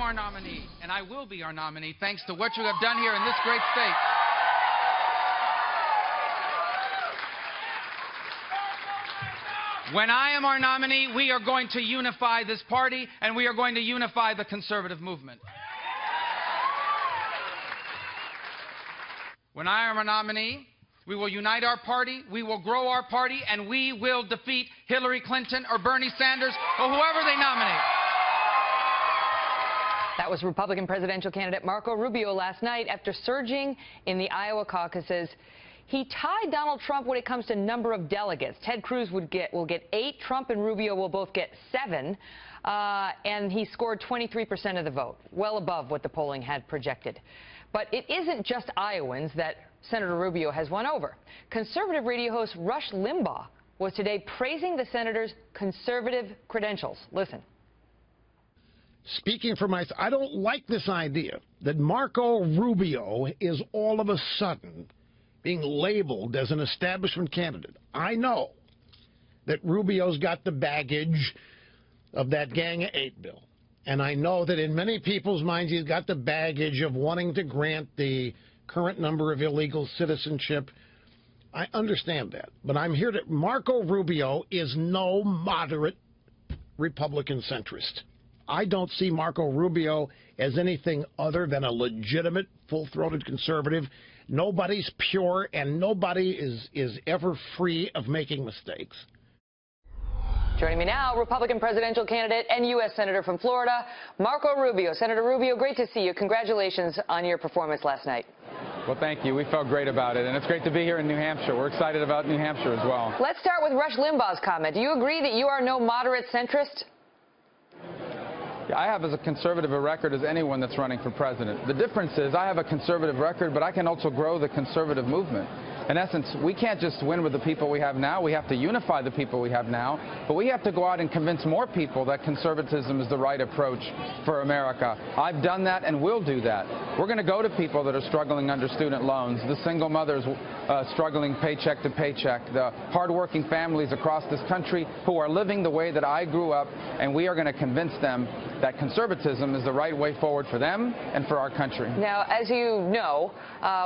our nominee, and I will be our nominee, thanks to what you have done here in this great state. When I am our nominee, we are going to unify this party, and we are going to unify the conservative movement. When I am our nominee, we will unite our party, we will grow our party, and we will defeat Hillary Clinton or Bernie Sanders or whoever they nominate. That was Republican presidential candidate Marco Rubio last night after surging in the Iowa caucuses. He tied Donald Trump when it comes to number of delegates. Ted Cruz will get 8. Trump and Rubio will both get 7. And he scored 23% of the vote, well above what the polling had projected. But it isn't just Iowans that Senator Rubio has won over. Conservative radio host Rush Limbaugh was today praising the senator's conservative credentials. Listen. Speaking for myself, I don't like this idea that Marco Rubio is all of a sudden being labeled as an establishment candidate. I know that Rubio's got the baggage of that Gang of 8 bill. And I know that in many people's minds he's got the baggage of wanting to grant the current number of illegal citizenship. I understand that. But I'm here to... Marco Rubio is no moderate Republican centrist. I don't see Marco Rubio as anything other than a legitimate, full-throated conservative. Nobody's pure, and nobody is ever free of making mistakes. Joining me now, Republican presidential candidate and U.S. Senator from Florida, Marco Rubio. Senator Rubio, great to see you. Congratulations on your performance last night. Well, thank you. We felt great about it, and it's great to be here in New Hampshire. We're excited about New Hampshire as well. Let's start with Rush Limbaugh's comment. Do you agree that you are no moderate centrist? I have as conservative a record as anyone that's running for president. The difference is I have a conservative record, but I can also grow the conservative movement. In essence, we can't just win with the people we have now. We have to unify the people we have now. But we have to go out and convince more people that conservatism is the right approach for America. I've done that and will do that. We're going to go to people that are struggling under student loans, the single mothers struggling paycheck to paycheck, the hardworking families across this country who are living the way that I grew up, and we are going to convince them that conservatism is the right way forward for them and for our country. Now, as you know,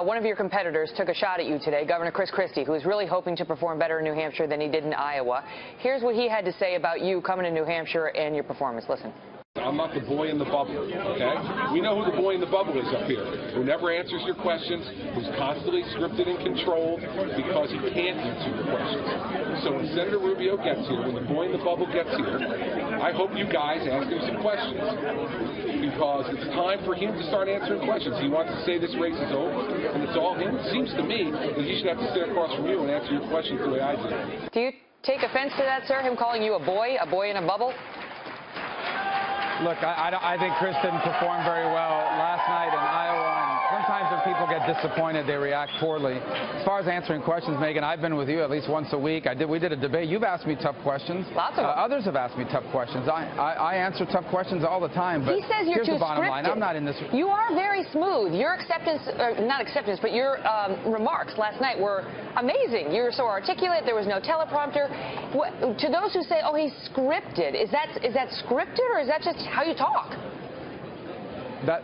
one of your competitors took a shot at you today, Governor Chris Christie, who is really hoping to perform better in New Hampshire than he did in Iowa. Here's what he had to say about you coming to New Hampshire and your performance. Listen. I'm not the boy in the bubble, okay? We know who the boy in the bubble is up here, who never answers your questions, who's constantly scripted and controlled because he can't answer your questions. So when Senator Rubio gets here, when the boy in the bubble gets here, I hope you guys ask him some questions because it's time for him to start answering questions. He wants to say this race is over, and it's all him. It seems to me that he should have to sit across from you and answer your questions the way I do. Do you take offense to that, sir, him calling you a boy in a bubble? Look, I think Chris didn't perform very well last night in Iowa, and sometimes when people get disappointed, they react poorly. As far as answering questions, Megan, I've been with you at least once a week. We did a debate. You've asked me tough questions. Lots of them. Others have asked me tough questions. I answer tough questions all the time, but he says you're here's too the bottom scripted. line. I'm not in this. You are very smooth. Your acceptance, not acceptance, but your remarks last night were amazing. You were so articulate. There was no teleprompter. To those who say, oh, he's scripted, is that scripted or is that just how you talk?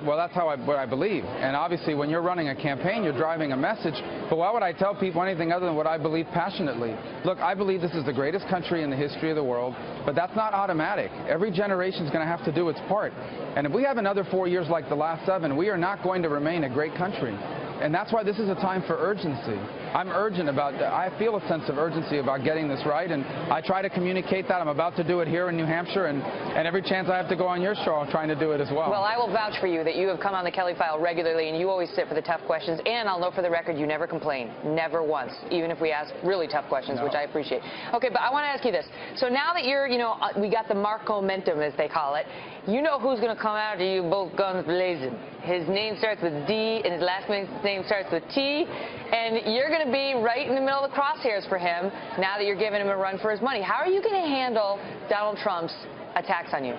Well, that's what I believe. And obviously, when you're running a campaign, you're driving a message. But why would I tell people anything other than what I believe passionately? Look, I believe this is the greatest country in the history of the world, but that's not automatic. Every generation is going to have to do its part. And if we have another 4 years like the last 7, we are not going to remain a great country. And that's why this is a time for urgency. I'm urgent about that. I feel a sense of urgency about getting this right, and I try to communicate that. I'm about to do it here in New Hampshire, and every chance I have to go on your show, I'm trying to do it as well. Well, I will vouch for you that you have come on the Kelly File regularly, and you always sit for the tough questions, and I'll know for the record you never complain, never once, even if we ask really tough questions, which I appreciate. Okay, but I want to ask you this. So now that you're, we got the Marco momentum, as they call it, you know who's going to come after you both guns blazing. His name starts with D, and his last name starts with T, and you're going to be right in the middle of the crosshairs for him now that you're giving him a run for his money. How are you going to handle Donald Trump's attacks on you?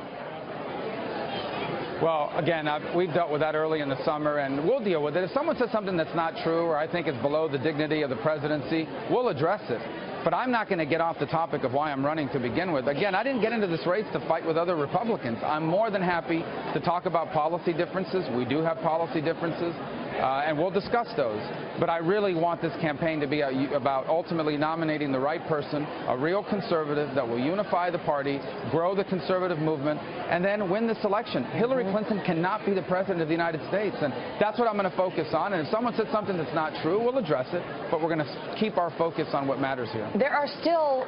Well, again, we've dealt with that early in the summer, and we'll deal with it. If someone says something that's not true or I think is below the dignity of the presidency, we'll address it. But I'm not going to get off the topic of why I'm running to begin with. Again, I didn't get into this race to fight with other Republicans. I'm more than happy to talk about policy differences. We do have policy differences, and we'll discuss those. But I really want this campaign to be about ultimately nominating the right person, a real conservative that will unify the party, grow the conservative movement, and then win this election. Hillary Clinton cannot be the president of the United States, and that's what I'm going to focus on. And if someone said something that's not true, we'll address it, but we're going to keep our focus on what matters here. There are still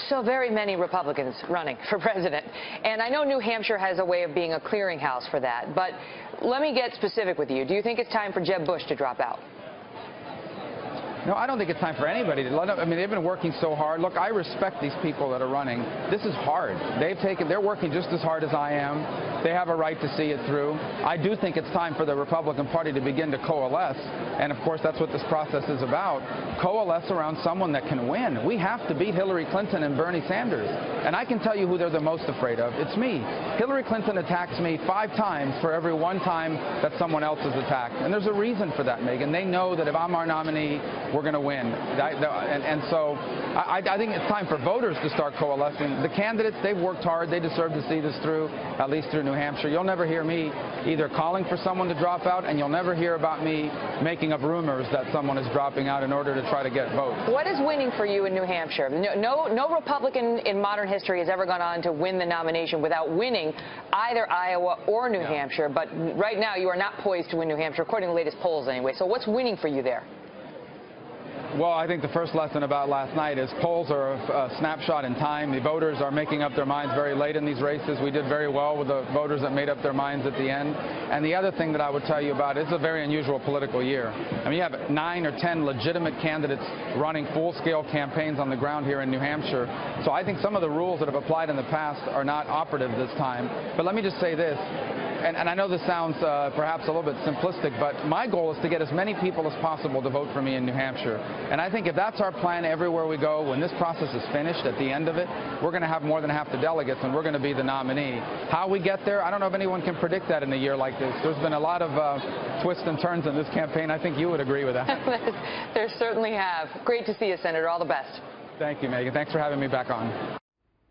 so very many Republicans running for president, and I know New Hampshire has a way of being a clearinghouse for that, but let me get specific with you. Do you think it's time for Jeb Bush to drop out? No, I don't think it's time for anybody to let them. I mean, they've been working so hard. Look, I respect these people that are running. This is hard. They're working just as hard as I am. They have a right to see it through. I do think it's time for the Republican Party to begin to coalesce. And, of course, that's what this process is about. Coalesce around someone that can win. We have to beat Hillary Clinton and Bernie Sanders. And I can tell you who they're the most afraid of. It's me. Hillary Clinton attacks me 5 times for every 1 time that someone else is attacked. And there's a reason for that, Megan. They know that if I'm our nominee, we're going to win. And so I think it's time for voters to start coalescing. The candidates, they've worked hard. They deserve to see this through, at least through New Hampshire. You'll never hear me either calling for someone to drop out, and you'll never hear about me making up rumors that someone is dropping out in order to try to get votes. What is winning for you in New Hampshire? No Republican in modern history has ever gone on to win the nomination without winning either Iowa or New Hampshire. But right now, you are not poised to win New Hampshire, according to the latest polls anyway. So what's winning for you there? Well, I think the first lesson about last night is polls are a snapshot in time. The voters are making up their minds very late in these races. We did very well with the voters that made up their minds at the end. And the other thing that I would tell you about is a very unusual political year. I mean, you have 9 or 10 legitimate candidates running full-scale campaigns on the ground here in New Hampshire. So I think some of the rules that have applied in the past are not operative this time. But let me just say this. And I know this sounds perhaps a little bit simplistic, but my goal is to get as many people as possible to vote for me in New Hampshire. And I think if that's our plan everywhere we go, when this process is finished at the end of it, we're going to have more than half the delegates, and we're going to be the nominee. How we get there, I don't know if anyone can predict that in a year like this. There's been a lot of twists and turns in this campaign. I think you would agree with that. There certainly have. Great to see you, Senator. All the best. Thank you, Megan. Thanks for having me back on.